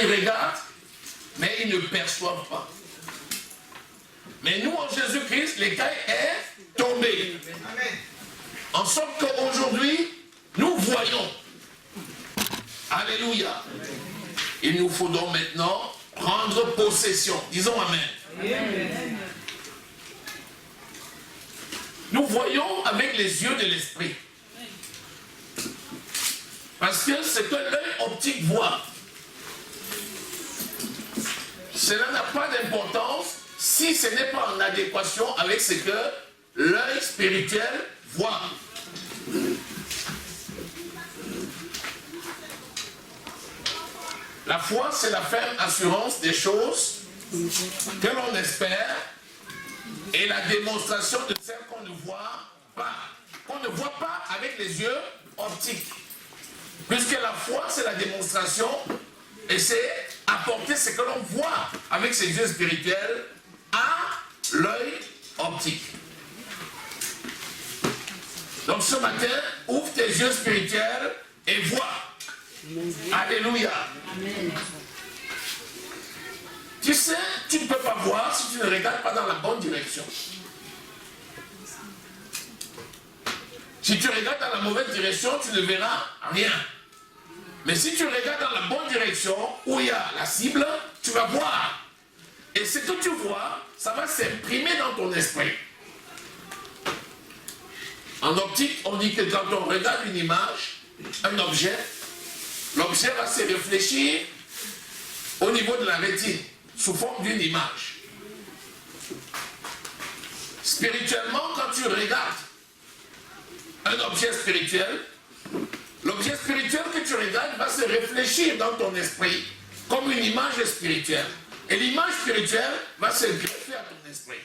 regardent, mais ils ne perçoivent pas. Mais nous, en Jésus-Christ, l'écaille est tombée. En sorte qu'aujourd'hui, nous voyons. Alléluia. Il nous faut donc maintenant prendre possession. Disons Amen. Amen. Nous voyons avec les yeux de l'esprit. Parce que ce que l'œil optique voit, cela n'a pas d'importance si ce n'est pas en adéquation avec ce que l'œil spirituel voit. La foi, c'est la ferme assurance des choses que l'on espère et la démonstration de celles qu'on ne voit pas. Qu'on ne voit pas avec les yeux optiques. Puisque la foi, c'est la démonstration et c'est apporter ce que l'on voit avec ses yeux spirituels à l'œil optique. Donc ce matin, ouvre tes yeux spirituels et vois. Alléluia. Amen. Tu sais, tu ne peux pas voir si tu ne regardes pas dans la bonne direction. Si tu regardes dans la mauvaise direction, tu ne verras rien. Mais si tu regardes dans la bonne direction, où il y a la cible, tu vas voir. Et ce que tu vois, ça va s'imprimer dans ton esprit. En optique, on dit que quand on regarde une image, un objet, l'objet va se réfléchir au niveau de la rétine, sous forme d'une image. Spirituellement, quand tu regardes un objet spirituel, l'objet spirituel que tu regardes va se réfléchir dans ton esprit comme une image spirituelle. Et l'image spirituelle va se greffer à ton esprit.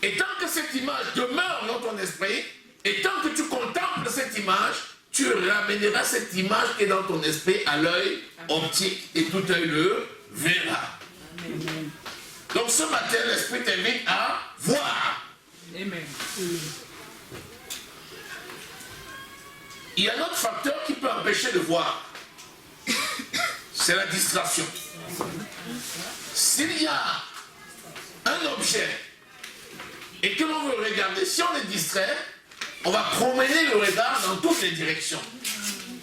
Et tant que cette image demeure dans ton esprit, et tant que tu contemples cette image, tu ramèneras cette image qui est dans ton esprit à l'œil optique et tout œil le verra. Amen. Donc ce matin, l'esprit t'invite à voir. Amen. Il y a un autre facteur qui peut empêcher de voir. C'est la distraction. S'il y a un objet et que l'on veut regarder, si on est distrait, on va promener le regard dans toutes les directions.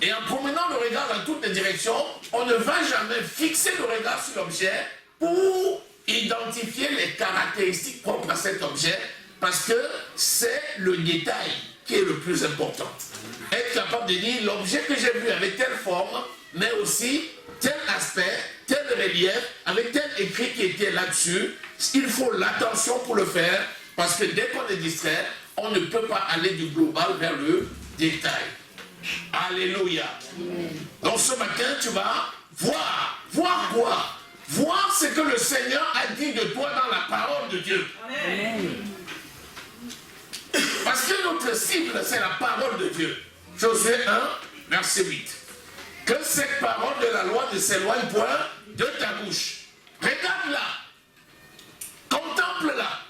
Et en promenant le regard dans toutes les directions, on ne va jamais fixer le regard sur l'objet pour identifier les caractéristiques propres à cet objet, parce que c'est le détail qui est le plus important. Être capable de dire l'objet que j'ai vu avec telle forme, mais aussi tel aspect, tel relief, avec tel écrit qui était là-dessus, il faut l'attention pour le faire, parce que dès qu'on est distrait, on ne peut pas aller du global vers le détail. Alléluia. Donc ce matin, tu vas voir. Voir quoi? Voir ce que le Seigneur a dit de toi dans la parole de Dieu. Amen. Parce que notre cible, c'est la parole de Dieu. Josué 1, verset 8. Que cette parole de la loi ne s'éloigne point de ta bouche. Regarde-la. Contemple-la.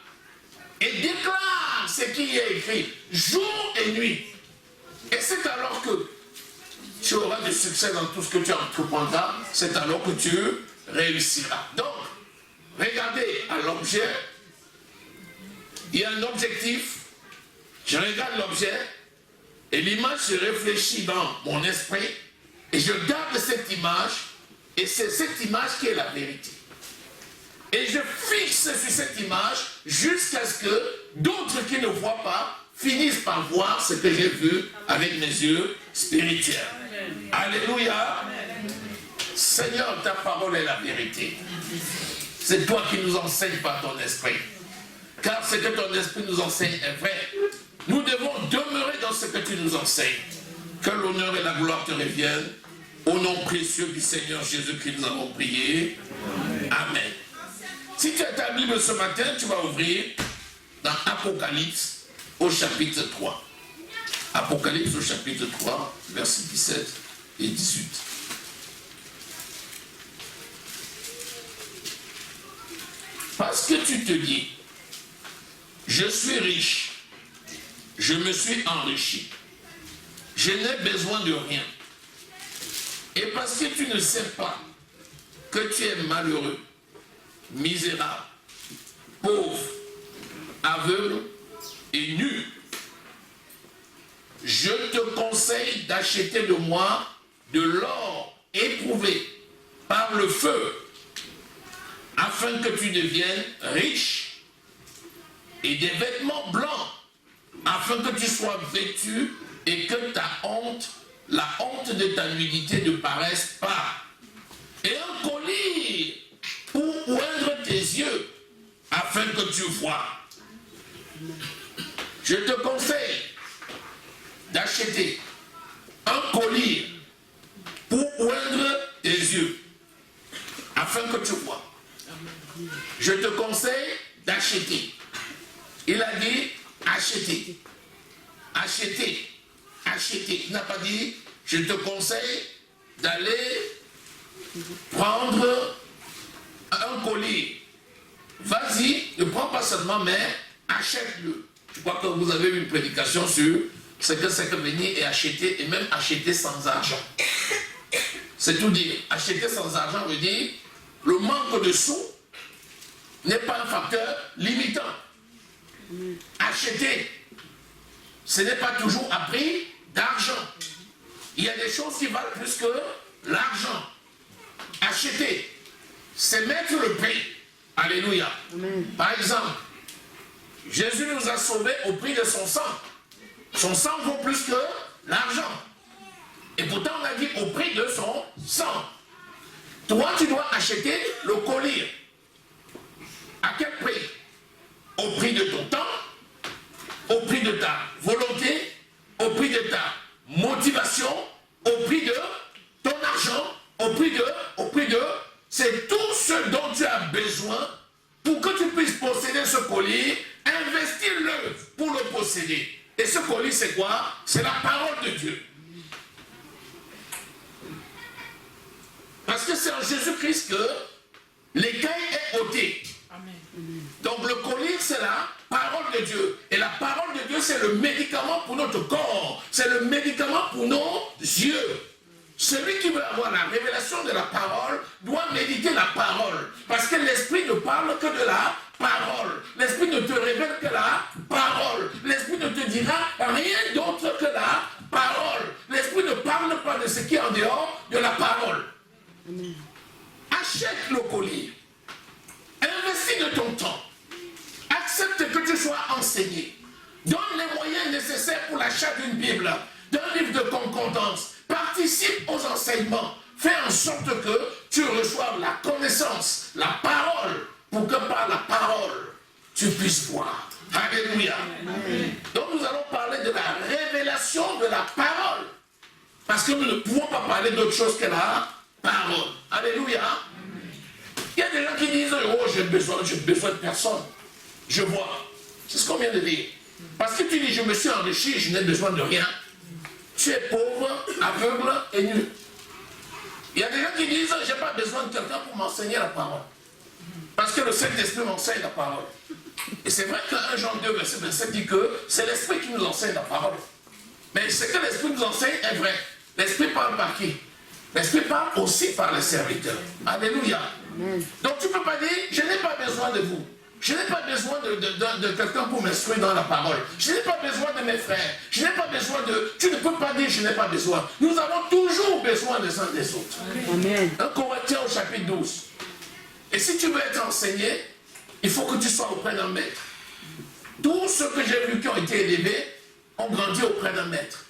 Et déclare ce qui y est écrit, jour et nuit. Et c'est alors que tu auras du succès dans tout ce que tu entreprendras, c'est alors que tu réussiras. Donc, regardez à l'objet, il y a un objectif, je regarde l'objet, et l'image se réfléchit dans mon esprit, et je garde cette image, et c'est cette image qui est la vérité. Et je fixe sur cette image jusqu'à ce que d'autres qui ne voient pas finissent par voir ce que j'ai vu avec mes yeux spirituels. Amen. Alléluia. Amen. Seigneur, ta parole est la vérité. C'est toi qui nous enseignes par ton esprit. Car ce que ton esprit nous enseigne est vrai. Nous devons demeurer dans ce que tu nous enseignes. Que l'honneur et la gloire te reviennent. Au nom précieux du Seigneur Jésus-Christ, nous avons prié. Amen. Si tu as ta Bible ce matin, tu vas ouvrir dans Apocalypse au chapitre 3. Apocalypse au chapitre 3, versets 17 et 18. Parce que tu te dis, je suis riche, je me suis enrichi, je n'ai besoin de rien. Et parce que tu ne sais pas que tu es malheureux, misérable, pauvre, aveugle et nu, je te conseille d'acheter de moi de l'or éprouvé par le feu, afin que tu deviennes riche, et des vêtements blancs, afin que tu sois vêtu et que ta honte, la honte de ta nudité ne paraisse pas. Et un collier pour oindre tes yeux, afin que tu vois. Je te conseille d'acheter un collier pour oindre tes yeux, afin que tu vois. Je te conseille d'acheter. Il a dit acheter. Acheter. Acheter. Il n'a pas dit je te conseille d'aller prendre un collier. Vas-y, ne prends pas seulement, mais achète-le. Je crois que vous avez eu une prédication sur ce que c'est que venir et acheter, et même acheter sans argent. C'est tout dire. Acheter sans argent veut dire le manque de sous n'est pas un facteur limitant. Acheter, ce n'est pas toujours à prix d'argent. Il y a des choses qui valent plus que l'argent. Acheter, c'est mettre le prix. Alléluia. Amen. Par exemple, Jésus nous a sauvés au prix de son sang. Son sang vaut plus que l'argent. Et pourtant, on a dit au prix de son sang. Toi, tu dois acheter le collier. À quel prix? Au prix de ton temps, au prix de ta volonté, au prix de ta motivation, au prix de ton argent, au prix de... C'est tout ce dont tu as besoin pour que tu puisses posséder ce collier. Investis-le pour le posséder. Et ce collier, c'est quoi? C'est la parole de Dieu. Parce que c'est en Jésus-Christ que l'écaille est ôtée. Donc le collier, c'est la parole de Dieu. Et la parole de Dieu, c'est le médicament pour notre corps. C'est le médicament pour nos yeux. Celui qui veut avoir la révélation de la parole doit méditer la parole. Parce que l'esprit ne parle que de la parole. L'esprit ne te révèle que la parole. L'esprit ne te dira rien d'autre que la parole. L'esprit ne parle pas de ce qui est en dehors de la parole. Achète le collier. Investis de ton temps. Accepte que tu sois enseigné. Donne les moyens nécessaires pour l'achat d'une Bible, d'un livre de concordance. Participe aux enseignements. Fais en sorte que tu reçoives la connaissance, la parole, pour que par la parole, tu puisses voir. Alléluia. Amen. Donc nous allons parler de la révélation de la parole. Parce que nous ne pouvons pas parler d'autre chose que la parole. Alléluia. Amen. Il y a des gens qui disent, oh, j'ai besoin de personne. Je vois. C'est ce qu'on vient de dire. Parce que tu dis, je me suis enrichi, je n'ai besoin de rien. Tu es pauvre, aveugle et nu. Il y a des gens qui disent, je n'ai pas besoin de quelqu'un pour m'enseigner la parole. Parce que le Saint-Esprit m'enseigne la parole. Et c'est vrai que 1 Jean 2, verset 27 dit que c'est l'Esprit qui nous enseigne la parole. Mais ce que l'Esprit nous enseigne est vrai. L'Esprit parle par qui? L'Esprit parle aussi par les serviteurs. Alléluia. Donc tu ne peux pas dire, je n'ai pas besoin de vous. Je n'ai pas besoin de quelqu'un pour m'instruire dans la parole. Je n'ai pas besoin de mes frères. Je n'ai pas besoin de... Tu ne peux pas dire je n'ai pas besoin. Nous avons toujours besoin les uns des autres. Amen. 1 Corinthiens au chapitre 12. Et si tu veux être enseigné, il faut que tu sois auprès d'un maître. Tous ceux que j'ai vus qui ont été élevés ont grandi auprès d'un maître.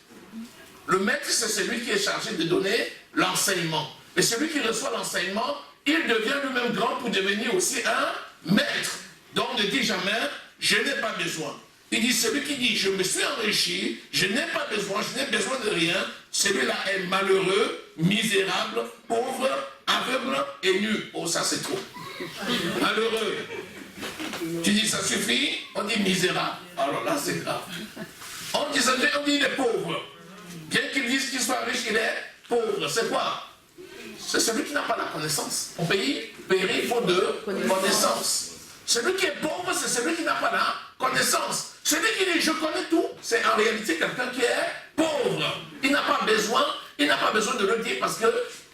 Le maître, c'est celui qui est chargé de donner l'enseignement. Et celui qui reçoit l'enseignement, il devient lui-même grand pour devenir aussi un maître. Donc ne dis jamais, je n'ai pas besoin. Il dit, celui qui dit, je me suis enrichi, je n'ai pas besoin, je n'ai besoin de rien, celui-là est malheureux, misérable, pauvre, aveugle et nu. Oh, ça c'est trop. Malheureux. Tu dis, ça suffit? On dit misérable. Alors là, c'est grave. On dit, il est pauvre. Bien qu'il dise qu'il soit riche, il est pauvre. C'est quoi? C'est celui qui n'a pas la connaissance. On périt faute de connaissance. Celui qui est pauvre, c'est celui qui n'a pas la connaissance. Celui qui dit je connais tout, c'est en réalité quelqu'un qui est pauvre. Il n'a pas besoin il n'a pas besoin de le dire parce que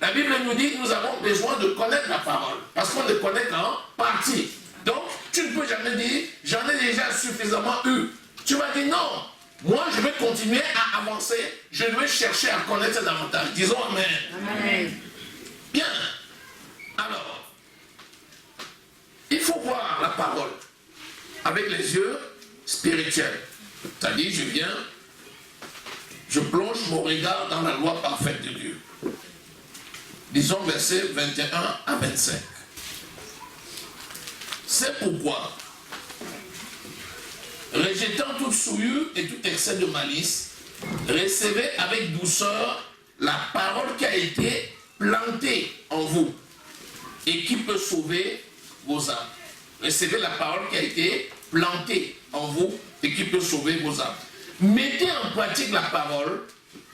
la Bible nous dit que nous avons besoin de connaître la parole. Parce qu'on ne connaît qu'en partie. Donc, tu ne peux jamais dire, j'en ai déjà suffisamment eu. Tu vas dire non. Moi, je vais continuer à avancer. Je vais chercher à connaître davantage. Disons Amen. Amen. Bien. Alors, il faut voir la parole avec les yeux spirituels. C'est-à-dire, je plonge mon regard dans la loi parfaite de Dieu. Disons versets 21 à 25. C'est pourquoi, rejetant toute souillure et tout excès de malice, recevez avec douceur la parole qui a été plantée en vous et qui peut sauver vos âmes. Recevez la parole qui a été plantée en vous et qui peut sauver vos âmes. Mettez en pratique la parole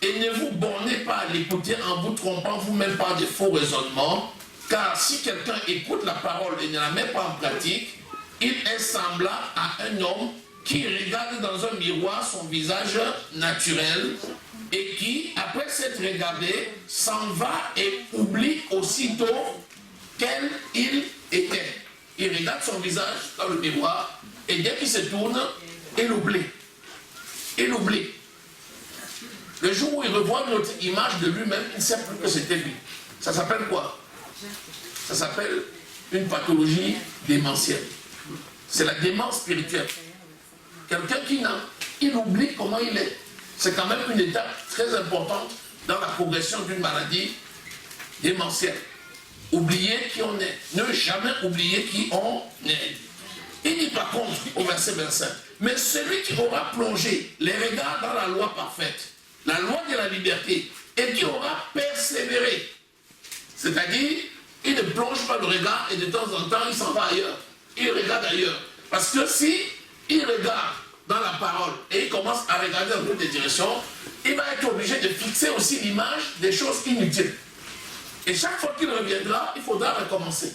et ne vous bornez pas à l'écouter en vous trompant vous-même par de faux raisonnements, car si quelqu'un écoute la parole et ne la met pas en pratique, il est semblable à un homme qui regarde dans un miroir son visage naturel et qui, après s'être regardé, s'en va et oublie aussitôt quel il était. Il regarde son visage dans le miroir et dès qu'il se tourne, il oublie. Il oublie. Le jour où il revoit notre image de lui-même, il ne sait plus que c'était lui. Ça s'appelle quoi? Ça s'appelle une pathologie démentielle. C'est la démence spirituelle. Quelqu'un il oublie comment il est. C'est quand même une étape très importante dans la progression d'une maladie démentielle. Oublier qui on est. Ne jamais oublier qui on est. Il dit par contre au verset 25, mais celui qui aura plongé les regards dans la loi parfaite, la loi de la liberté, et qui aura persévéré, c'est-à-dire, il ne plonge pas le regard et de temps en temps, il s'en va ailleurs. Il regarde ailleurs. Parce que si il regarde dans la parole et il commence à regarder dans toutes les directions, il va être obligé de fixer aussi l'image des choses inutiles. Et chaque fois qu'il reviendra, il faudra recommencer.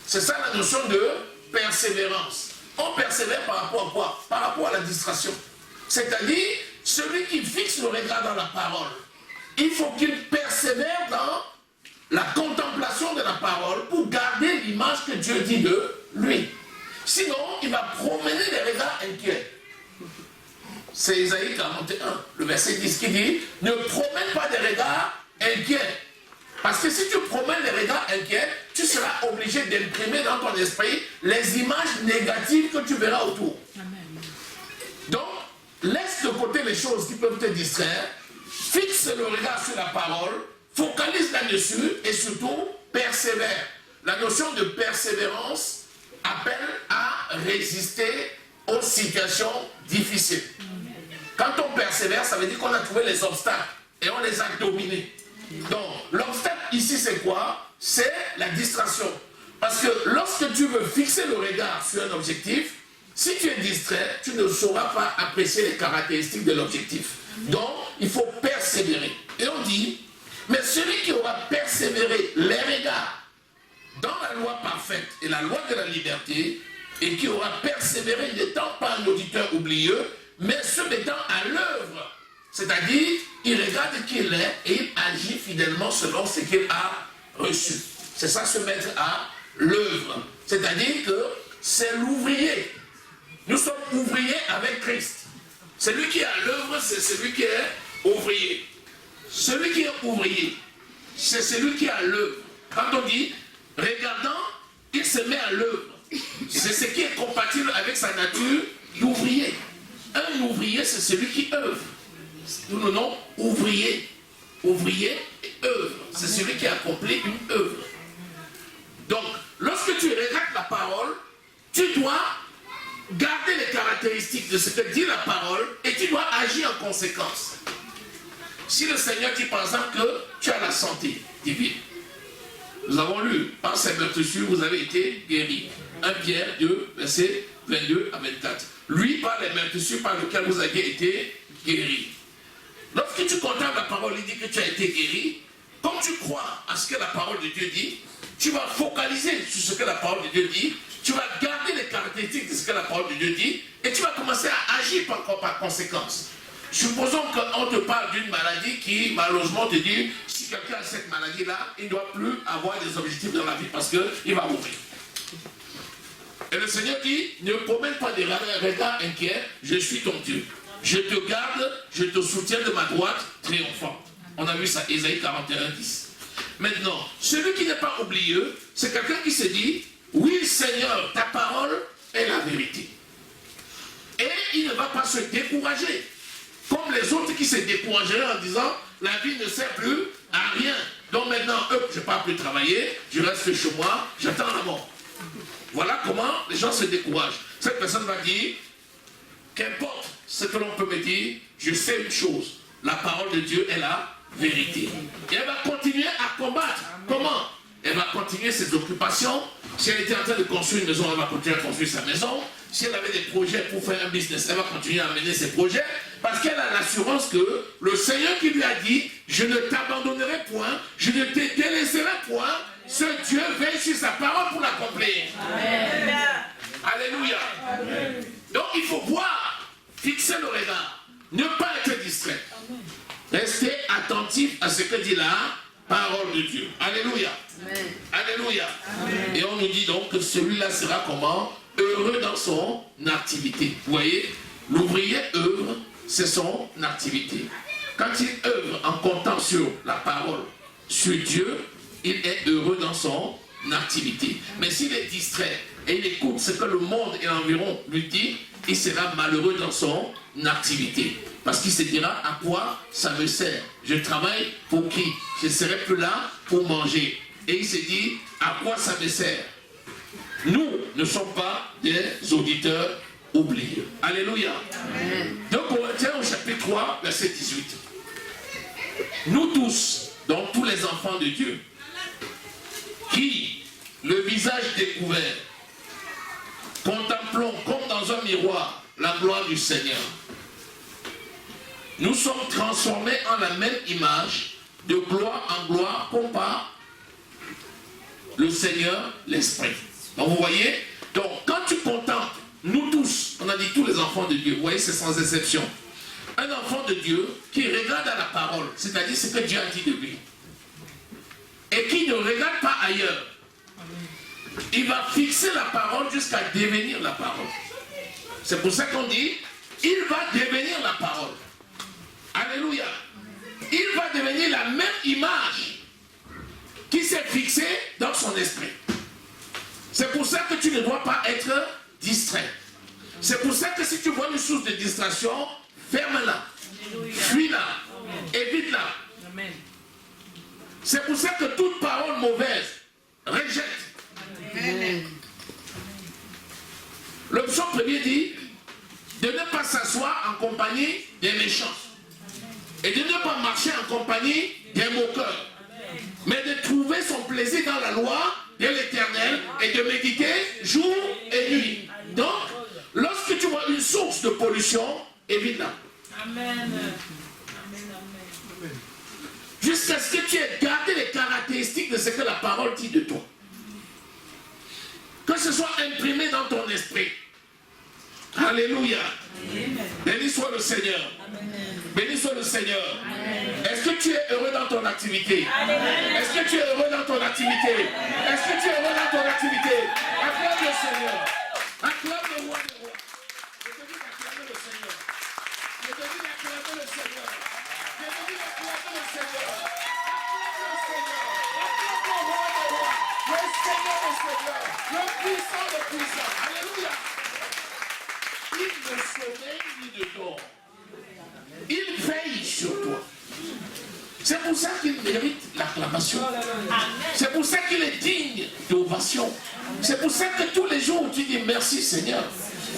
C'est ça la notion de persévérance. On persévère par rapport à quoi? Par rapport à la distraction. C'est-à-dire, celui qui fixe le regard dans la parole, il faut qu'il persévère dans la contemplation de la parole pour garder l'image que Dieu dit de lui. Sinon, il va promener des regards inquiets. C'est Isaïe 41, le verset 10 qui dit, ne promène pas des regards inquiets. Parce que si tu promènes des regards inquiets, tu seras obligé d'imprimer dans ton esprit les images négatives que tu verras autour. Amen. Donc, laisse de côté les choses qui peuvent te distraire, fixe le regard sur la parole, focalise là-dessus et surtout persévère. La notion de persévérance appelle à résister aux situations difficiles. Quand on persévère, ça veut dire qu'on a trouvé les obstacles et on les a dominés. Donc, l'obstacle ici, c'est quoi? C'est la distraction. Parce que lorsque tu veux fixer le regard sur un objectif, si tu es distrait, tu ne sauras pas apprécier les caractéristiques de l'objectif. Donc, il faut persévérer. Et on dit, mais celui qui aura persévéré les regards dans la loi parfaite et la loi de la liberté, et qui aura persévéré n'étant pas un auditeur oublieux, mais se mettant à l'œuvre. C'est-à-dire, il regarde qui il est et il agit fidèlement selon ce qu'il a reçu. C'est ça, se mettre à l'œuvre. C'est-à-dire que c'est l'ouvrier. Nous sommes ouvriers avec Christ. Celui qui est à l'œuvre, c'est celui qui est ouvrier. Celui qui est ouvrier, c'est celui qui est à l'œuvre. Quand on dit, regardant, il se met à l'œuvre. C'est ce qui est compatible avec sa nature d'ouvrier. Un ouvrier, c'est celui qui œuvre. Nous le nommons ouvrier. Ouvrier et œuvre. C'est celui qui accomplit une œuvre. Donc, lorsque tu regardes la parole, tu dois garder les caractéristiques de ce que dit la parole et tu dois agir en conséquence. Si le Seigneur dit par exemple que tu as la santé divine, nous avons lu, par ses meurtrissures, vous avez été guéris. 1 Pierre 2, versets 22 à 24. Lui, par les meurtrissures par lesquelles vous avez été guéris. Lorsque tu contemples la parole, il dit que tu as été guéri. Comme tu crois à ce que la parole de Dieu dit, tu vas focaliser sur ce que la parole de Dieu dit, tu vas garder les caractéristiques de ce que la parole de Dieu dit, et tu vas commencer à agir par conséquence. Supposons qu'on te parle d'une maladie qui, malheureusement, te dit, si quelqu'un a cette maladie-là, il ne doit plus avoir des objectifs dans la vie parce qu'il va mourir. Et le Seigneur dit, ne promène pas des regards inquiets, je suis ton Dieu. Je te garde, je te soutiens de ma droite triomphante. On a vu ça, Ésaïe 41, 10. Maintenant, celui qui n'est pas oublieux, c'est quelqu'un qui se dit, oui Seigneur, ta parole est la vérité. Et il ne va pas se décourager. Comme les autres qui se décourageraient en disant, la vie ne sert plus à rien. Donc maintenant, je ne vais pas plus travailler, je reste chez moi, j'attends la mort. Voilà comment les gens se découragent. Cette personne va dire, qu'importe ce que l'on peut me dire, je sais une chose, la parole de Dieu est la vérité. Et elle va continuer à combattre. Comment? Elle va continuer ses occupations. Si elle était en train de construire une maison, elle va continuer à construire sa maison. Si elle avait des projets pour faire un business, elle va continuer à mener ses projets. Parce qu'elle a l'assurance que le Seigneur qui lui a dit, je ne t'abandonnerai point, je ne te délaisserai point, ce Dieu veille sur sa parole pour l'accomplir. Alléluia. Amen. Donc il faut voir, fixer le regard, ne pas être distrait. Restez attentif à ce que dit la parole de Dieu. Alléluia. Amen. Alléluia. Amen. Et on nous dit donc que celui-là sera comment? Heureux dans son activité. Vous voyez, l'ouvrier œuvre, c'est son activité. Quand il œuvre en comptant sur la parole, sur Dieu, il est heureux dans son activité. Mais s'il est distrait et il écoute ce que le monde et l'environ lui dit, il sera malheureux dans son activité. Parce qu'il se dira, à quoi ça me sert? Je travaille pour qui? Je ne serai plus là pour manger. Et il se dit, à quoi ça me sert? Nous ne sommes pas des auditeurs oubliés. Alléluia. Amen. Donc Corinthiens au chapitre 3, verset 18. Nous tous, donc tous les enfants de Dieu, qui, le visage découvert, contemplons comme dans un miroir la gloire du Seigneur, nous sommes transformés en la même image, de gloire en gloire, comme par le Seigneur, l'Esprit. Donc vous voyez, donc quand tu contemples, nous tous, on a dit tous les enfants de Dieu, vous voyez, c'est sans exception. Un enfant de Dieu qui regarde à la parole, c'est-à-dire ce que Dieu a dit de lui, et qui ne regarde pas ailleurs, il va fixer la parole jusqu'à devenir la parole. C'est pour ça qu'on dit, il va devenir la parole. Alléluia. Il va devenir la même image qui s'est fixée dans son esprit. C'est pour ça que tu ne dois pas être distrait. C'est pour ça que si tu vois une source de distraction, ferme-la, fuis-la, évite-la. C'est pour ça que toute parole mauvaise, rejette. Le psaume premier dit de ne pas s'asseoir en compagnie des méchants et de ne pas marcher en compagnie des moqueurs, mais de trouver son plaisir dans la loi de l'Éternel et de méditer jour et nuit. Donc, lorsque tu vois une source de pollution, évite-la. Amen. Jusqu'à ce que tu aies gardé les caractéristiques de ce que la parole dit de toi. Que ce soit imprimé dans ton esprit. Alléluia. Béni soit le Seigneur. Amen. Béni soit le Seigneur. Est-ce que tu es heureux dans ton activité? Est-ce que tu es heureux dans ton activité? Est-ce que tu es heureux dans ton activité? Acclame le Seigneur. Acclame le roi des rois. Je te dis d'acclamer le Seigneur. Je te dis d'acclamer le Seigneur. Je te dis d'acclamer le Seigneur. Acclame le Seigneur. Acclame le roi des rois. Le Seigneur des seigneurs. Le puissant des puissants. Alléluia. Il ne sommeille ni ne dort. Il veille sur toi. C'est pour ça qu'il mérite l'acclamation. C'est pour ça qu'il est digne d'ovation. C'est pour ça que tous les jours tu dis merci Seigneur.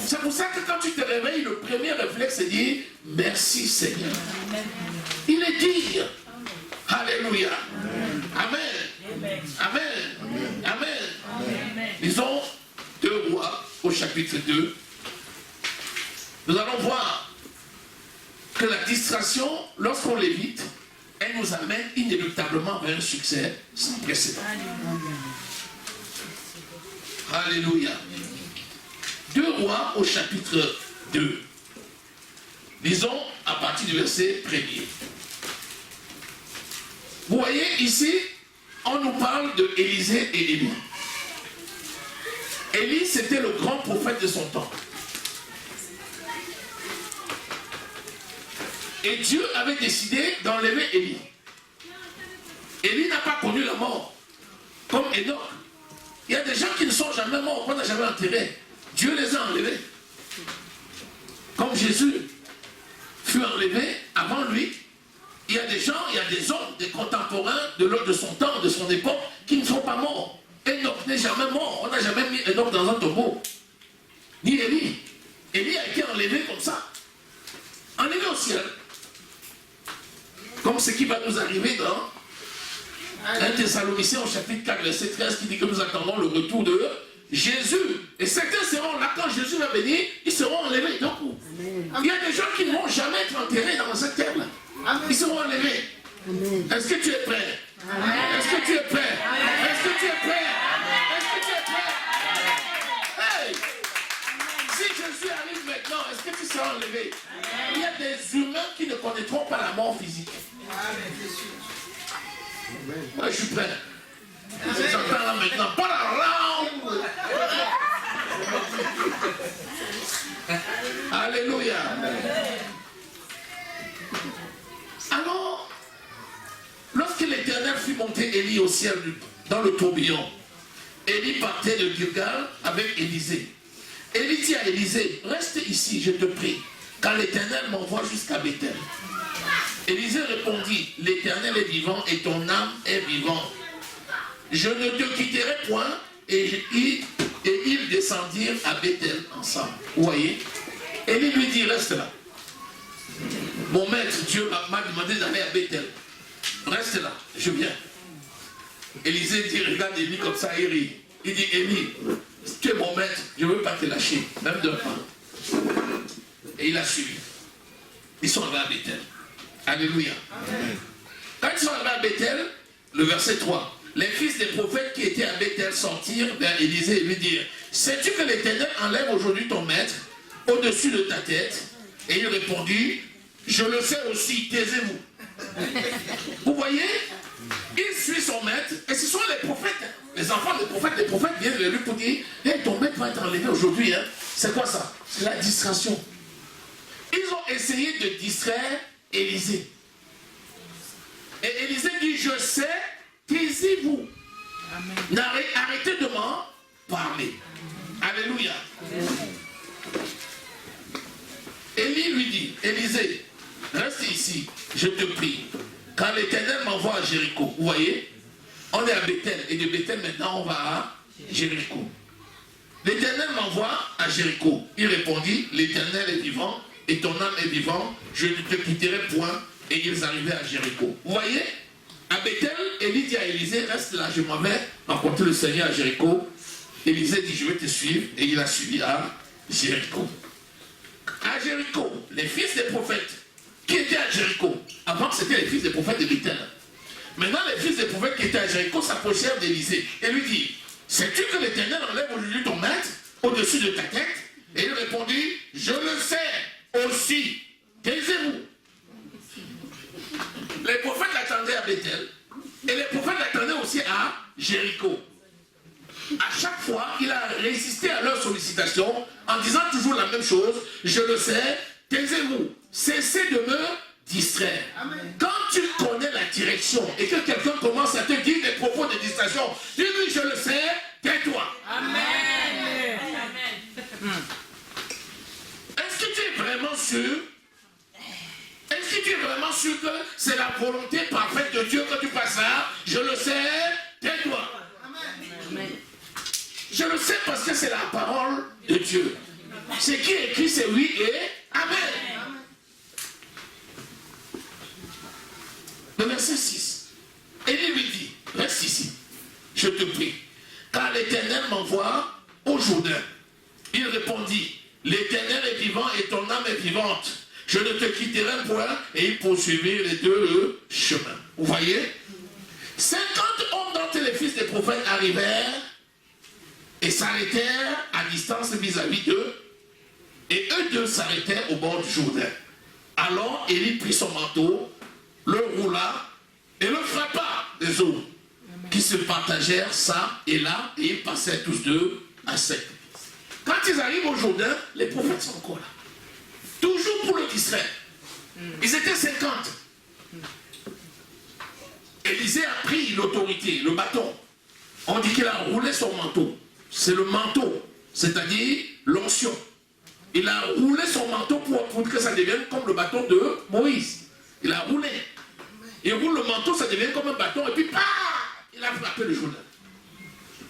C'est pour ça que quand tu te réveilles, le premier réflexe c'est de dire merci Seigneur. Il est digne. Alléluia. Amen. Amen. Amen. Lisons 2 Rois au chapitre 2. Nous allons voir que la distraction, lorsqu'on l'évite, elle nous amène inéluctablement vers un succès sans précédent. Alléluia. 2 Rois au chapitre 2. Lisons à partir du verset 1er. Vous voyez ici, on nous parle de Élisée et Élie. Élie, c'était le grand prophète de son temps. Et Dieu avait décidé d'enlever Élie. Élie n'a pas connu la mort, comme Enoch. Il y a des gens qui ne sont jamais morts, qu'on n'a jamais enterrés. Dieu les a enlevés. Comme Jésus fut enlevé avant lui, il y a des gens, il y a des hommes, des contemporains de son temps, de son époque, qui ne sont pas morts. Enoch n'est jamais mort. On n'a jamais mis Enoch dans un tombeau. Ni Élie. Élie a été enlevé comme ça. Enlevé au ciel. Comme ce qui va nous arriver dans 1 Thessaloniciens au chapitre 4, verset 13, qui dit que nous attendons le retour de Jésus. Et certains seront là quand Jésus va venir, ils seront enlevés. Donc, il y a des gens qui ne vont jamais être enterrés dans cette terre-là. Ils seront enlevés. Est-ce que tu es prêt? Est-ce que tu es prêt? Est-ce que tu es prêt? Est-ce que tu es prêt? Hey! Si Jésus arrive maintenant, est-ce que tu seras enlevé? Il y a des humains qui ne connaîtront pas la mort physique. Moi, je suis prêt. J'entends là maintenant. Pas la langue. Alléluia. Alors, lorsque l'Éternel fit monter Élie au ciel dans le tourbillon, Élie partait de Gilgal avec Élisée. Élie dit à Élisée, reste ici, je te prie, car l'Éternel m'envoie jusqu'à Bethel. Élisée répondit, l'Éternel est vivant et ton âme est vivante. Je ne te quitterai point. Et ils descendirent à Bethel ensemble. Vous voyez? Élie lui dit, reste là. Mon maître, Dieu m'a demandé d'aller à Bethel. Reste là, je viens. Élisée dit, regarde Élie comme ça, il rit. Il dit, Élie, tu es mon maître, je ne veux pas te lâcher, même d'un pas. Et il a suivi. Ils sont arrivés à Bethel. Alléluia. Amen. Quand ils sont arrivés à Bethel, le verset 3, les fils des prophètes qui étaient à Bethel sortirent vers Élisée et lui dirent, sais-tu que l'Éternel enlève aujourd'hui ton maître au-dessus de ta tête? Et il répondit, je le sais aussi, taisez-vous. Vous voyez, il suit son maître, et ce sont les prophètes, les enfants des prophètes viennent vers lui pour dire, hey, ton maître va être enlevé aujourd'hui. Hein. C'est quoi ça? C'est la distraction. Ils ont essayé de distraire Élisée. Et Élisée dit, je sais, taisez-vous. Arrêtez de m'en parler. Alléluia. Élie lui dit, Élisée, reste ici, je te prie, car l'Éternel m'envoie à Jéricho. Vous voyez, on est à Bethel, et de Bethel maintenant on va à Jéricho. L'Éternel m'envoie à Jéricho. Il répondit, l'Éternel est vivant, et ton âme est vivante, je ne te quitterai point. Et ils arrivaient à Jéricho. Vous voyez, à Bethel, Élie dit à Élisée, reste là, je m'en vais rencontrer le Seigneur à Jéricho. Élisée dit, je vais te suivre, et il a suivi à Jéricho. À Jéricho, les fils des prophètes qui étaient à Jéricho, avant c'était les fils des prophètes de Bethel. Maintenant, les fils des prophètes qui étaient à Jéricho s'approchèrent d'Élisée et lui dit, sais-tu que l'Éternel enlève aujourd'hui ton maître au-dessus de ta tête? Et il répondit, je le sais aussi, taisez-vous. Les prophètes l'attendaient à Bethel et les prophètes l'attendaient aussi à Jéricho. À chaque fois, il a résisté à leurs sollicitations en disant toujours la même chose. Je le sais, taisez-vous. Cessez de me distraire. Amen. Quand tu connais la direction et que quelqu'un commence à te dire des propos de distraction, dis-lui, je le sais, tais-toi. Amen. Est-ce que tu es vraiment sûr? Est-ce que tu es vraiment sûr que c'est la volonté parfaite de Dieu que tu passes là? Je le sais, tais-toi. Amen. Je le sais parce que c'est la parole de Dieu. Ce qui est écrit, c'est oui et amen. Le verset 6. Élie lui dit, reste ici, je te prie, car l'Éternel m'envoie au Jourdain. Il répondit, l'Éternel est vivant et ton âme est vivante. Je ne te quitterai point. Et il poursuivit les deux chemins. Vous voyez? 50 hommes dont les fils des prophètes arrivèrent et s'arrêtèrent à distance vis-à-vis d'eux. Et eux deux s'arrêtèrent au bord du Jourdain. Alors Élie prit son manteau, le roula et le frappa des eaux qui se partagèrent ça et là, et ils passaient tous deux à sec. Quand ils arrivent au Jourdain, les prophètes sont encore là. Toujours pour le distraire. Ils étaient 50. Élisée a pris l'autorité, le bâton. On dit qu'il a roulé son manteau. C'est le manteau, c'est-à-dire l'onction. Il a roulé son manteau pour que ça devienne comme le bâton de Moïse. Il a roulé. Il roule le manteau, ça devient comme un bâton, et puis bah, il a frappé le Jourdain.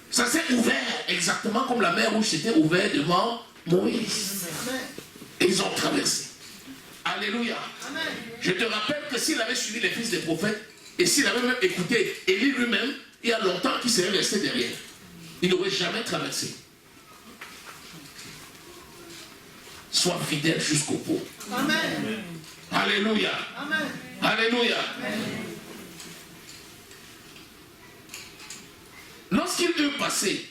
Ça s'est ouvert exactement comme la mer Rouge s'était ouverte devant Moïse. Et ils ont traversé. Alléluia. Amen. Je te rappelle que s'il avait suivi les fils des prophètes, et s'il avait même écouté Élie lui-même, il y a longtemps qu'il serait resté derrière. Il n'aurait jamais traversé. Sois fidèle jusqu'au bout. Amen. Alléluia. Amen. Alléluia. Amen. Lorsqu'il eut passé,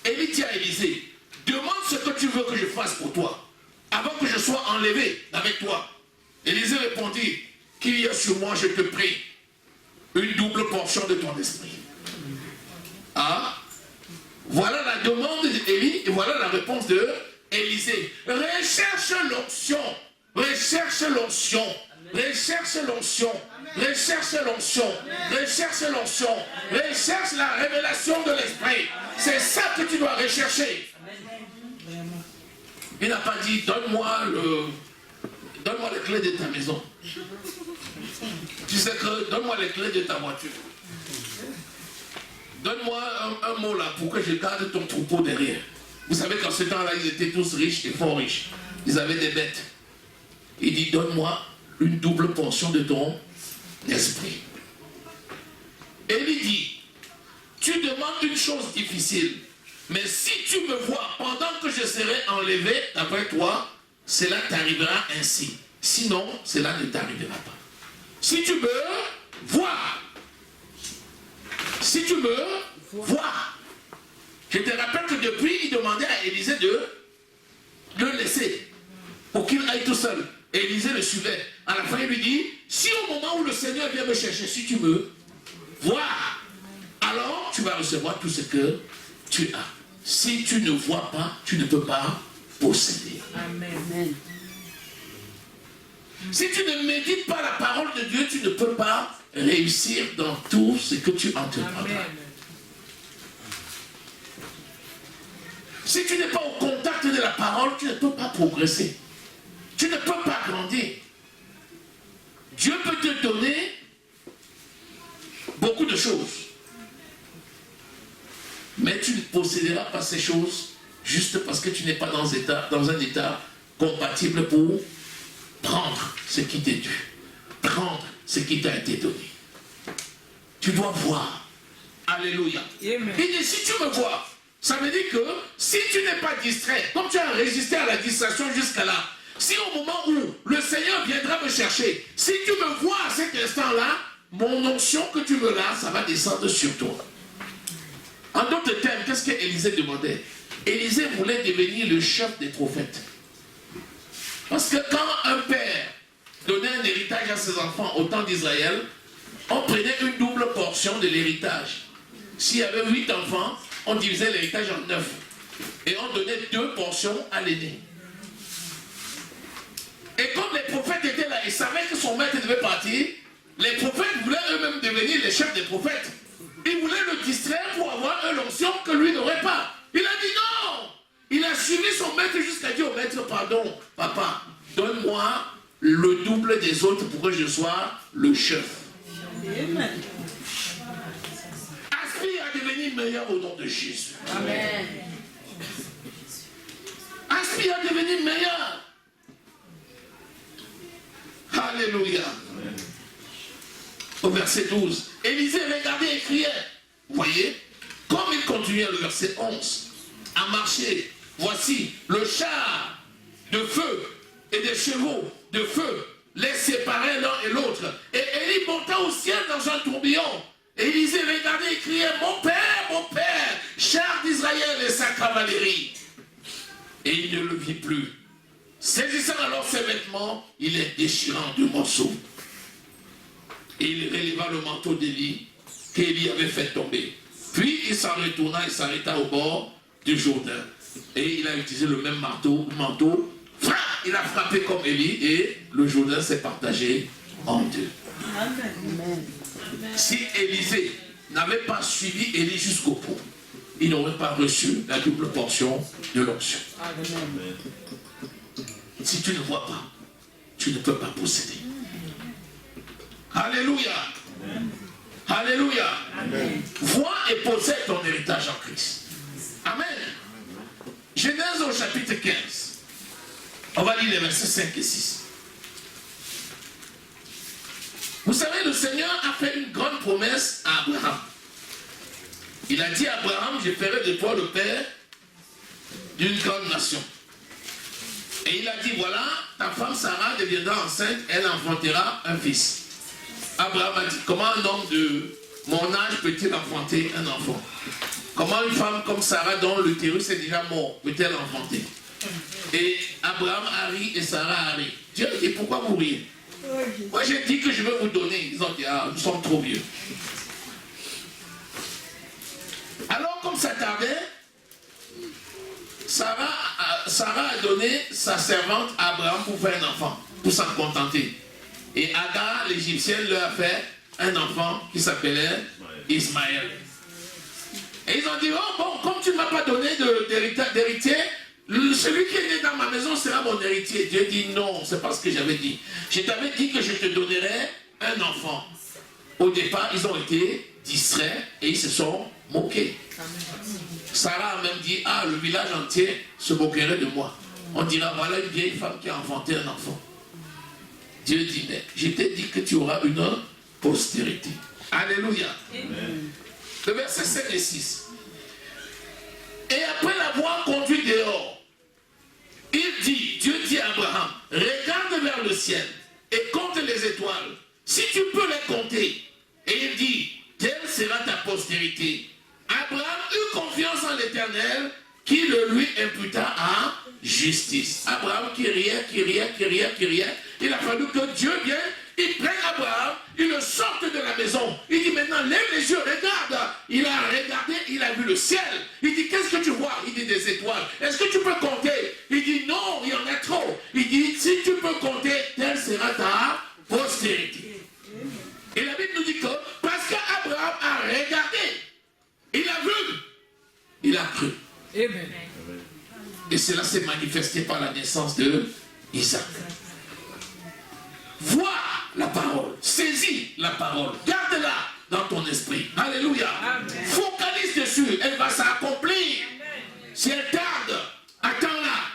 Élie dit à Élisée, demande ce que tu veux que je fasse pour toi, avant que je sois enlevé avec toi. Élisée répondit, qu'il y a sur moi, je te prie, une double portion de ton esprit. Ah, voilà la demande d'Élie et voilà la réponse de Élisée. Recherche l'onction, recherche l'onction, recherche l'onction, recherche l'onction, recherche l'onction, recherche la révélation de l'esprit. C'est ça que tu dois rechercher. Il n'a pas dit, donne-moi les clés de ta maison. Tu sais que, donne-moi les clés de ta voiture. Donne-moi un mot là pour que je garde ton troupeau derrière. Vous savez qu'en ce temps-là, ils étaient tous riches et fort riches. Ils avaient des bêtes. Il dit, donne-moi une double portion de ton esprit. Et il dit, tu demandes une chose difficile, mais si tu me vois pendant que je serai enlevé après toi, cela t'arrivera ainsi. Sinon, cela ne t'arrivera pas. Si tu me vois, si tu me vois, je te rappelle que depuis, il demandait à Élisée de le laisser pour qu'il aille tout seul. Et Élisée le suivait. À la fin, il lui dit, si au moment où le Seigneur vient me chercher, si tu me vois, alors tu vas recevoir tout ce que tu as. Si tu ne vois pas, tu ne peux pas posséder. Amen. Si tu ne médites pas la parole de Dieu, tu ne peux pas réussir dans tout ce que tu entreprendras. Si tu n'es pas au contact de la parole, tu ne peux pas progresser. Tu ne peux pas grandir. Dieu peut te donner beaucoup de choses. Mais tu ne posséderas pas ces choses juste parce que tu n'es pas dans un état compatible pour prendre ce qui t'est dû. Prendre ce qui t'a été donné. Tu dois voir. Alléluia. Amen. Il dit, si tu me vois, ça veut dire que si tu n'es pas distrait, comme tu as résisté à la distraction jusqu'à là, si au moment où le Seigneur viendra me chercher, si tu me vois à cet instant-là, mon onction que tu veux là, ça va descendre sur toi. En d'autres termes, qu'est-ce que Élisée demandait? Élisée voulait devenir le chef des prophètes. Parce que quand un père donnait un héritage à ses enfants au temps d'Israël, on prenait une double portion de l'héritage. S'il y avait 8 enfants, on divisait l'héritage en 9. Et on donnait 2 portions à l'aîné. Et comme les prophètes étaient là et savaient que son maître devait partir, les prophètes voulaient eux-mêmes devenir les chefs des prophètes. Ils voulaient le distraire pour avoir une onction que lui n'aurait pas. Il a dit non. Il a suivi son maître jusqu'à dire au maître, pardon, papa, donne-moi le double des autres pour que je sois le chef. Amen. Aspire à devenir meilleur au nom de Jésus. Amen. Aspire à devenir meilleur. Alléluia. Amen. Au verset 12, Élisée regardait et criait. Vous voyez, comme il continuait le verset 11, à marcher, voici le char de feu et des chevaux de feu les séparaient l'un et l'autre. Et Élie monta au ciel dans un tourbillon. Élisée regardait et criait, mon père, char d'Israël et sa cavalerie. Et il ne le vit plus. Saisissant alors ses vêtements, il les déchira en 2 morceaux. Et il releva le manteau d'Élie qu'Élie avait fait tomber. Puis il s'en retourna et s'arrêta au bord du Jourdain. Et il a utilisé le même manteau. Il a frappé comme Élie et le Jourdain s'est partagé en 2. Amen. Si Élisée n'avait pas suivi Élie jusqu'au bout, il n'aurait pas reçu la double portion de l'onction. Si tu ne vois pas, tu ne peux pas posséder. Alléluia. Amen. Alléluia. Amen. Vois et possède ton héritage en Christ. Amen. Genèse au chapitre 15. On va lire les versets 5 et 6. Vous savez, le Seigneur a fait une grande promesse à Abraham. Il a dit à Abraham, je ferai de toi le père d'une grande nation. Et il a dit, voilà, ta femme Sarah deviendra enceinte, elle enfantera un fils. Abraham a dit, comment un homme de mon âge peut-il enfanter un enfant? Comment une femme comme Sarah, dont l'utérus est déjà mort, peut-elle enfanter? Et Abraham a ri et Sarah a ri. Dieu a dit, pourquoi vous riez? Moi j'ai dit que je vais vous donner. Ils ont dit, ah, nous sommes trop vieux. Alors comme ça tardait, Sarah a donné sa servante à Abraham pour faire un enfant, pour s'en contenter. Et Agar, l'égyptienne, leur a fait un enfant qui s'appelait Ismaël. Et ils ont dit, oh bon, comme tu ne m'as pas donné d'héritier, celui qui est né dans ma maison sera mon héritier. Dieu dit non, c'est pas ce que j'avais dit. Je t'avais dit que je te donnerais un enfant. Au départ, ils ont été distraits et ils se sont moqués. Sarah a même dit, ah, le village entier se moquerait de moi. On dira, voilà une vieille femme qui a enfanté un enfant. Dieu dit, mais je t'ai dit que tu auras une postérité. Alléluia. Amen. Le verset 5 et 6. Et après l'avoir conduit dehors, Dieu dit à Abraham, regarde vers le ciel et compte les étoiles, si tu peux les compter. Et il dit, telle sera ta postérité. Abraham eut confiance en l'Éternel, qui le lui imputa à justice. Abraham qui riait. Il a fallu que Dieu vienne, il prenne Abraham, il le sorte de la maison. Il dit maintenant, lève les yeux, regarde. Il a regardé, il a vu le ciel. Il dit, qu'est-ce que tu vois? Il dit, des étoiles. Est-ce que tu peux compter? Il dit, non, il y en a trop. Il dit, si tu peux compter, telle sera ta postérité. Et la Bible nous dit que, parce qu'Abraham a regardé, il a vu, il a cru. Amen. Et cela s'est manifesté par la naissance de Isaac. Vois la parole, saisis la parole, garde-la dans ton esprit. Alléluia. Amen. Focalise dessus, elle va s'accomplir. Si elle tarde, attends-la.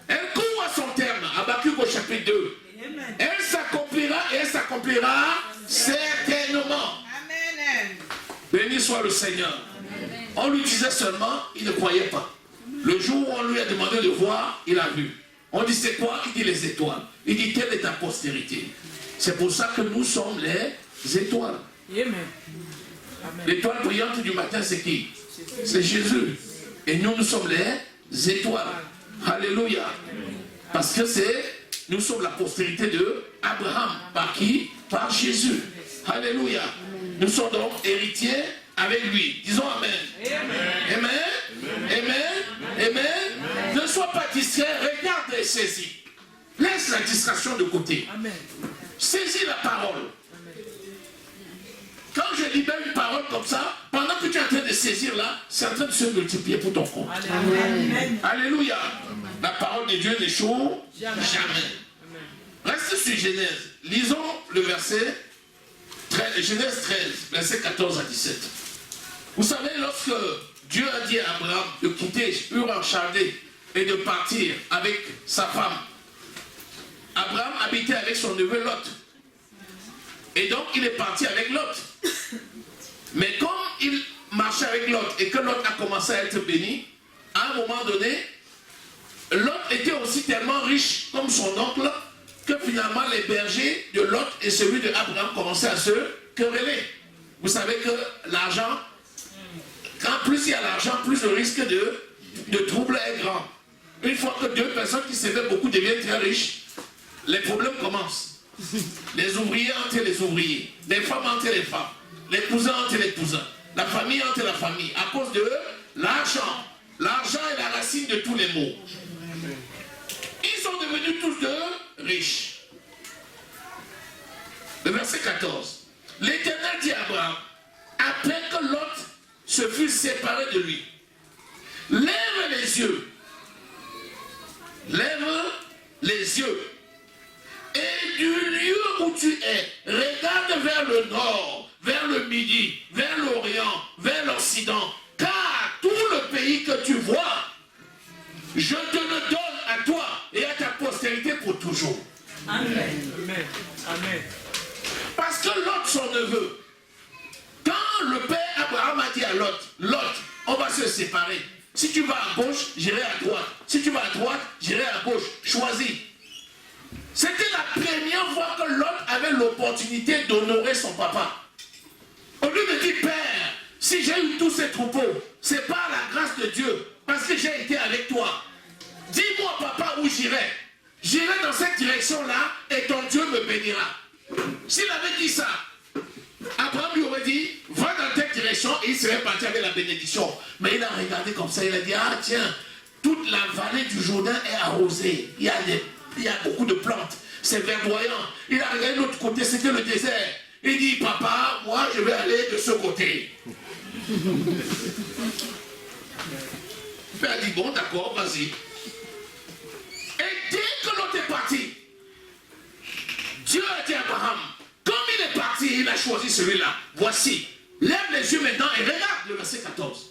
Elle court à son terme. Habakkuk au chapitre 2. Amen. Elle s'accomplira et elle s'accomplira certainement. Amen. Béni soit le Seigneur. Amen. On lui disait seulement, il ne croyait pas. Le jour où on lui a demandé de voir, il a vu. On dit c'est quoi? Il dit les étoiles. Il dit telle est ta postérité. C'est pour ça que nous sommes les étoiles. L'étoile brillante du matin, c'est qui? C'est Jésus. Et nous sommes les étoiles. Alléluia. Parce que nous sommes la postérité de Abraham. Par qui? Par Jésus. Alléluia. Nous sommes donc héritiers avec lui. Disons Amen. Amen. Amen. Amen. Amen. Ne sois pas distrait, regarde et saisis. Laisse la distraction de côté. Amen. Saisis la parole. Amen. Quand je libère une parole comme ça, pendant que tu es en train de saisir là, c'est en train de se multiplier pour ton compte. Amen. Alléluia. Amen. La parole de Dieu n'échoue jamais. Reste sur Genèse. Lisons le verset 13, Genèse 13, verset 14 à 17. Vous savez, lorsque Dieu a dit à Abraham de quitter Ur en Chaldée et de partir avec sa femme, Abraham habitait avec son neveu Lot. Et donc il est parti avec Lot. Mais comme il marchait avec Lot et que Lot a commencé à être béni, à un moment donné, Lot était aussi tellement riche comme son oncle que finalement les bergers de Lot et celui de Abraham commençaient à se quereller. Vous savez que l'argent, quand plus il y a l'argent, plus le risque de trouble est grand. Une fois que deux personnes qui s'éveillent beaucoup deviennent très riches, les problèmes commencent. Les ouvriers entre les ouvriers, les femmes entre les femmes, les cousins entre les cousins, la famille entre la famille, à cause de l'argent. L'argent est la racine de tous les maux. Ils sont devenus tous deux riches. Le verset 14. L'Éternel dit à Abraham, après que Lot se fut séparé de lui, lève les yeux, et du lieu où tu es, regarde vers le nord, vers le midi, vers l'orient, vers l'occident, car tout le pays que tu vois, je te le donne à toi et à ta postérité pour toujours. Amen. Amen. Amen. Parce que Lot, son neveu, quand le père Abraham a dit à Lot, Lot, on va se séparer. Si tu vas à gauche, j'irai à droite. Si tu vas à droite, j'irai à gauche. Choisis. C'était la première fois que Lot avait l'opportunité d'honorer son papa. Au lieu de dire, Père, si j'ai eu tous ces troupeaux, c'est par la grâce de Dieu, parce que j'ai été avec toi. Dis-moi, papa, où j'irai. J'irai dans cette direction-là et ton Dieu me bénira. S'il avait dit ça, Abraham lui aurait dit, va dans telle direction et il serait parti avec la bénédiction. Mais il a regardé comme ça, il a dit, ah tiens, toute la vallée du Jourdain est arrosée. Il y a beaucoup de plantes, c'est verdoyant. Il a regardé de l'autre côté, c'était le désert. Il dit, papa, moi je vais aller de ce côté. Le père a dit, bon d'accord, vas-y. Et dès que l'autre est parti, Dieu a dit à Abraham, comme il est parti, il a choisi celui-là. Voici, lève les yeux maintenant et regarde le verset 14.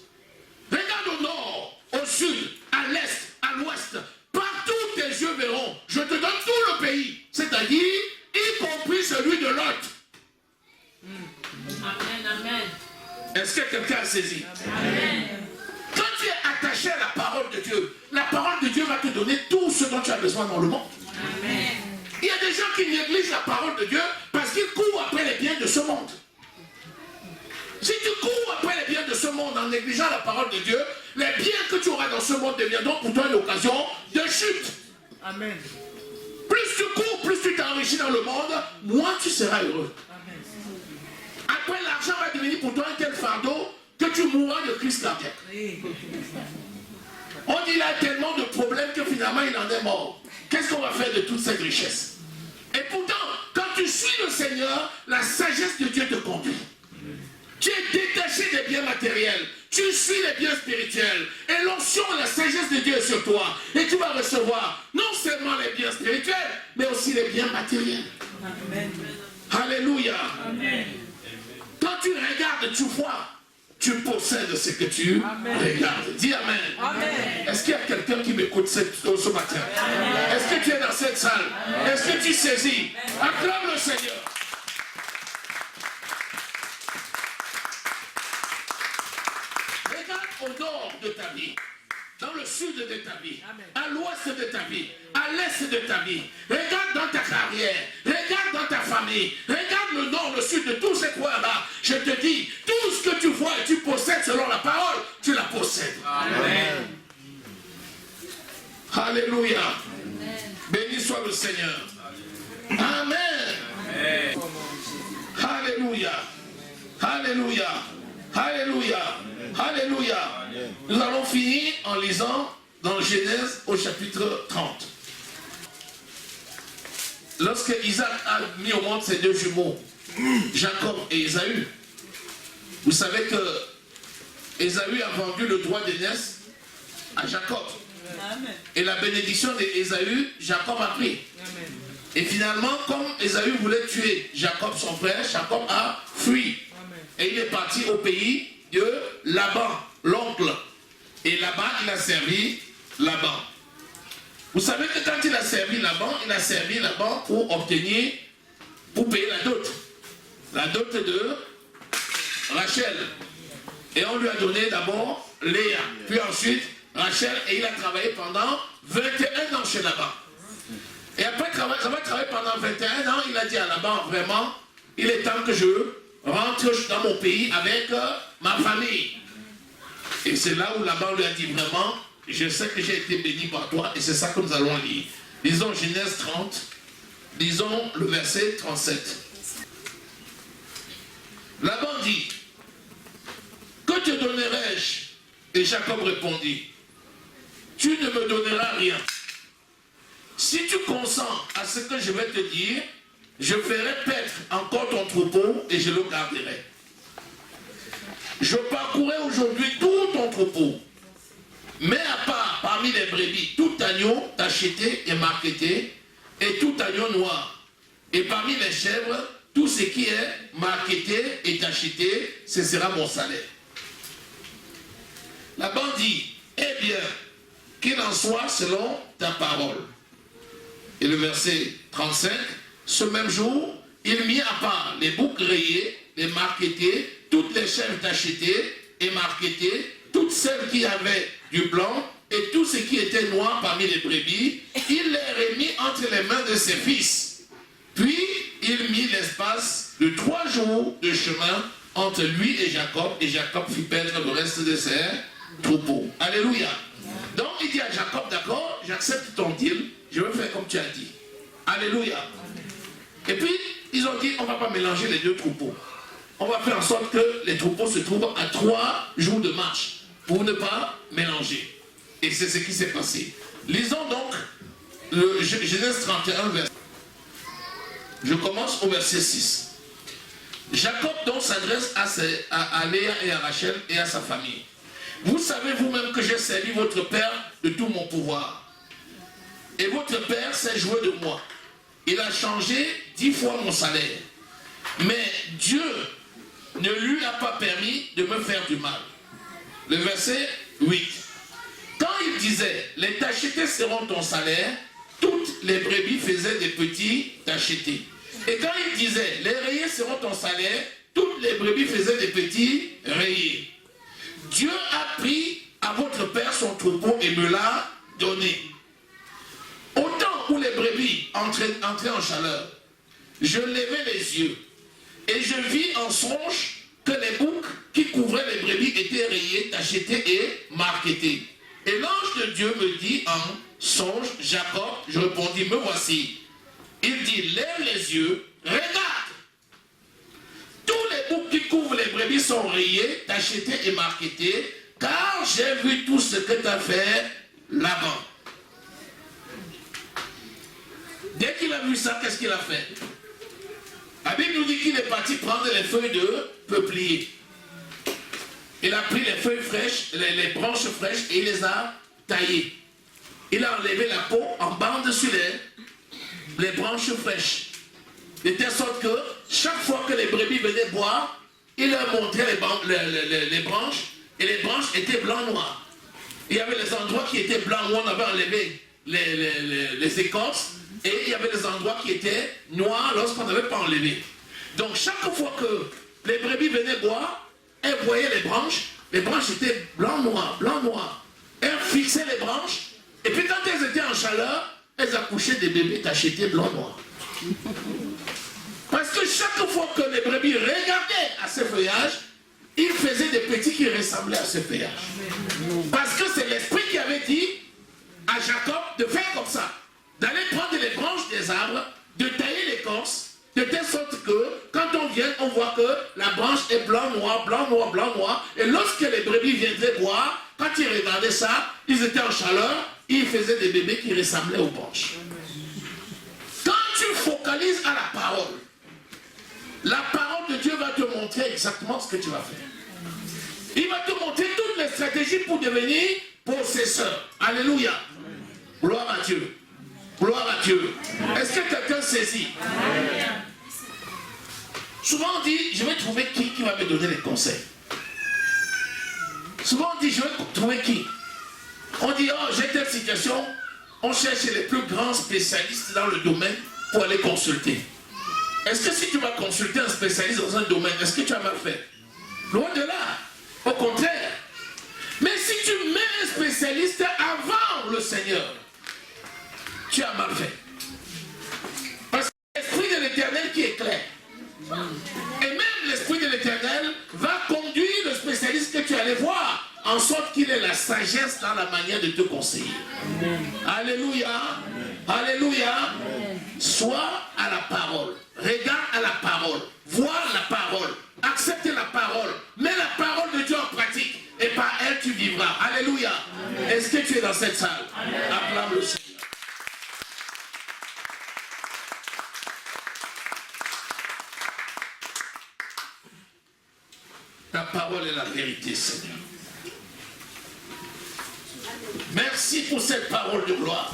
Regarde au nord, au sud, à l'est, à l'ouest. Partout tes yeux verront. Je te donne tout le pays. C'est-à-dire, y compris celui de Lot. Amen, amen. Est-ce que quelqu'un a saisi? Amen. Quand tu es attaché à la parole de Dieu, la parole de Dieu va te donner tout ce dont tu as besoin dans le monde. Amen. Il y a des gens qui négligent la parole de Dieu parce qu'ils courent après les biens de ce monde. Si tu cours après les biens de ce monde en négligeant la parole de Dieu, les biens que tu auras dans ce monde deviendront pour toi une occasion de chute. Amen. Plus tu cours, plus tu t'enrichis dans le monde, moins tu seras heureux. Amen. Après, l'argent va devenir pour toi un tel fardeau que tu mourras de crise cardiaque. Oui. On dit qu'il a tellement de problèmes que finalement il en est mort. Qu'est-ce qu'on va faire de toute cette richesse? Et pourtant, quand tu suis le Seigneur, la sagesse de Dieu te conduit. Tu es détaché des biens matériels. Tu suis les biens spirituels. Et l'onction et la sagesse de Dieu est sur toi. Et tu vas recevoir non seulement les biens spirituels, mais aussi les biens matériels. Amen. Alléluia. Amen. Quand tu regardes, tu vois. Tu possèdes ce que tu regardes. Dis Amen. Amen. Est-ce qu'il y a quelqu'un qui m'écoute ce matin? Est-ce que tu es dans cette salle? Est-ce que tu saisis? Acclame le Seigneur. Regarde au nord de ta vie, dans le sud de ta vie, à l'ouest de ta vie, à l'est de ta vie. Regarde dans ta carrière, regarde dans ta famille, regarde le nord, le sud de tous ces coins-là. Je te dis, tout ce que tu vois et tu possèdes selon la parole, tu la possèdes. Amen. Alléluia. Béni soit le Seigneur. Amen. Amen. Alléluia. Alléluia. Alléluia. Alléluia. Nous allons finir en lisant dans Genèse au chapitre 30. Lorsque Isaac a mis au monde ses deux jumeaux, Jacob et Ésaü, vous savez que Ésaü a vendu le droit d'aînesse à Jacob. Amen. Et la bénédiction d'Ésaü, Jacob a pris. Amen. Et finalement, comme Ésaü voulait tuer Jacob, son frère, Jacob a fui. Amen. Et il est parti au pays de Laban, l'oncle. Et là-bas, il a servi Laban. Vous savez que quand il a servi Laban pour obtenir, pour payer la dot. La dot de Rachel. Et on lui a donné d'abord Léa, puis ensuite Rachel, et il a travaillé pendant 21 ans chez Laban. Et après avoir travaillé pendant 21 ans, il a dit à Laban, vraiment, il est temps que je rentre dans mon pays avec ma famille. Et c'est là où Laban lui a dit, vraiment, je sais que j'ai été béni par toi et c'est ça que nous allons lire. Lisons Genèse 30, lisons le verset 37. Laban dit, que te donnerai-je? Et Jacob répondit, tu ne me donneras rien. Si tu consens à ce que je vais te dire, je ferai paître encore ton troupeau et je le garderai. Je parcourrai aujourd'hui tout ton troupeau, mais à part parmi les brebis, tout agneau tacheté et marqueté, et tout agneau noir. Et parmi les chèvres, tout ce qui est marqueté et tacheté, ce sera mon salaire. Laban dit, eh bien, qu'il en soit selon ta parole. Et le verset 35, ce même jour, il mit à part les boucs rayés, les marquetés, toutes les chèvres tachetées et marquetées, toutes celles qui avaient du blanc et tout ce qui était noir parmi les brebis, il les remit entre les mains de ses fils. Puis il mit l'espace de 3 jours de chemin entre lui et Jacob fit perdre le reste de ses troupeaux. Alléluia. Donc il dit à Jacob, d'accord, j'accepte ton deal, je vais faire comme tu as dit. Alléluia. Et puis ils ont dit, on ne va pas mélanger les deux troupeaux. On va faire en sorte que les troupeaux se trouvent à 3 jours de marche pour ne pas mélanger. Et c'est ce qui s'est passé. Lisons donc le Genèse 31, verset. Je commence au verset 6. Jacob donc s'adresse à Léa et à Rachel et à sa famille. Vous savez vous-même que j'ai servi votre père de tout mon pouvoir. Et votre père s'est joué de moi. Il a changé 10 fois mon salaire. Mais Dieu ne lui a pas permis de me faire du mal. Le verset 8. Quand il disait, les tachetés seront ton salaire, toutes les brebis faisaient des petits tachetés. Et quand il disait, les rayés seront ton salaire, toutes les brebis faisaient des petits rayés. Dieu a pris à votre père son troupeau et me l'a donné. Au temps où les brebis entraient en chaleur, je levai les yeux et je vis en songe que les boucs qui couvraient les brebis étaient rayés, tachetés et marquetés. Et l'ange de Dieu me dit en songe, Jacob, je répondis, me voici. Il dit, lève les yeux, regarde. Tous les boucs qui couvrent les brebis sont rayés, tachetés et marquetés, car j'ai vu tout ce que tu as fait là-bas. Dès qu'il a vu ça, qu'est-ce qu'il a fait? La Bible nous dit qu'il est parti prendre les feuilles de peuplier. Il a pris les feuilles fraîches, les branches fraîches et il les a taillées. Il a enlevé la peau en bande sur les branches fraîches. De telle sorte que chaque fois que les brebis venaient boire, il leur montrait les branches et les branches étaient blanc-noir. Il y avait les endroits qui étaient blancs où on avait enlevé les écorces et il y avait les endroits qui étaient noirs lorsqu'on n'avait pas enlevé. Donc chaque fois que les brebis venaient boire, elles voyaient les branches étaient blanc-noir, blanc-noir. Elles fixaient les branches et puis quand elles étaient en chaleur, elles accouchaient des bébés tachetés blanc-noir. Parce que chaque fois que les brebis regardaient à ce feuillage, ils faisaient des petits qui ressemblaient à ce feuillage. Parce que c'est l'esprit qui avait dit à Jacob de faire comme ça, d'aller prendre les branches des arbres, de tailler l'écorce, de telle sorte que quand on vient, on voit que la branche est blanc-noir, blanc-noir, blanc-noir. Et lorsque les brebis viendraient boire, quand ils regardaient ça, ils étaient en chaleur, ils faisaient des bébés qui ressemblaient aux branches. Quand tu focalises à la parole de Dieu va te montrer exactement ce que tu vas faire. Il va te montrer toutes les stratégies pour devenir possesseur. Alléluia. Gloire à Dieu. Gloire à Dieu. Est-ce que quelqu'un saisit? Souvent on dit, je vais trouver qui va me donner les conseils. Souvent on dit, je vais trouver qui? On dit, oh, j'ai telle situation. On cherche les plus grands spécialistes dans le domaine pour aller consulter. Est-ce que si tu vas consulter un spécialiste dans un domaine, est-ce que tu as mal fait? Loin de là. Au contraire. Mais si tu mets un spécialiste avant le Seigneur, tu as mal fait. Parce que l'Esprit de l'Éternel qui est clair. Et même l'Esprit de l'Éternel va conduire le spécialiste que tu allais voir en en sorte qu'il ait la sagesse dans la manière de te conseiller. Alléluia. Alléluia. Sois à la parole. Regarde à la parole. Vois la parole. Accepte la parole. Mets la parole de Dieu en pratique. Et par elle, tu vivras. Alléluia. Est-ce que tu es dans cette salle? Acclame le Seigneur. Ta parole est la vérité, Seigneur. Merci pour cette parole de gloire.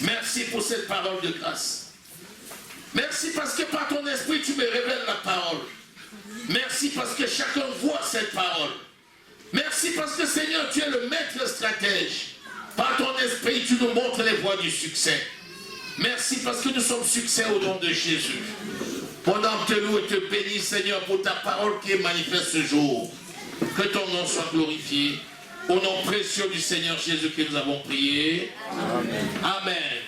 Merci pour cette parole de grâce. Merci parce que par ton esprit, tu me révèles la parole. Merci parce que chacun voit cette parole. Merci parce que Seigneur, tu es le maître stratège. Par ton esprit, tu nous montres les voies du succès. Merci parce que nous sommes succès au nom de Jésus. Pendant que te loue et te bénis, Seigneur, pour ta parole qui est manifeste ce jour. Que ton nom soit glorifié. Au nom précieux du Seigneur Jésus que nous avons prié. Amen. Amen.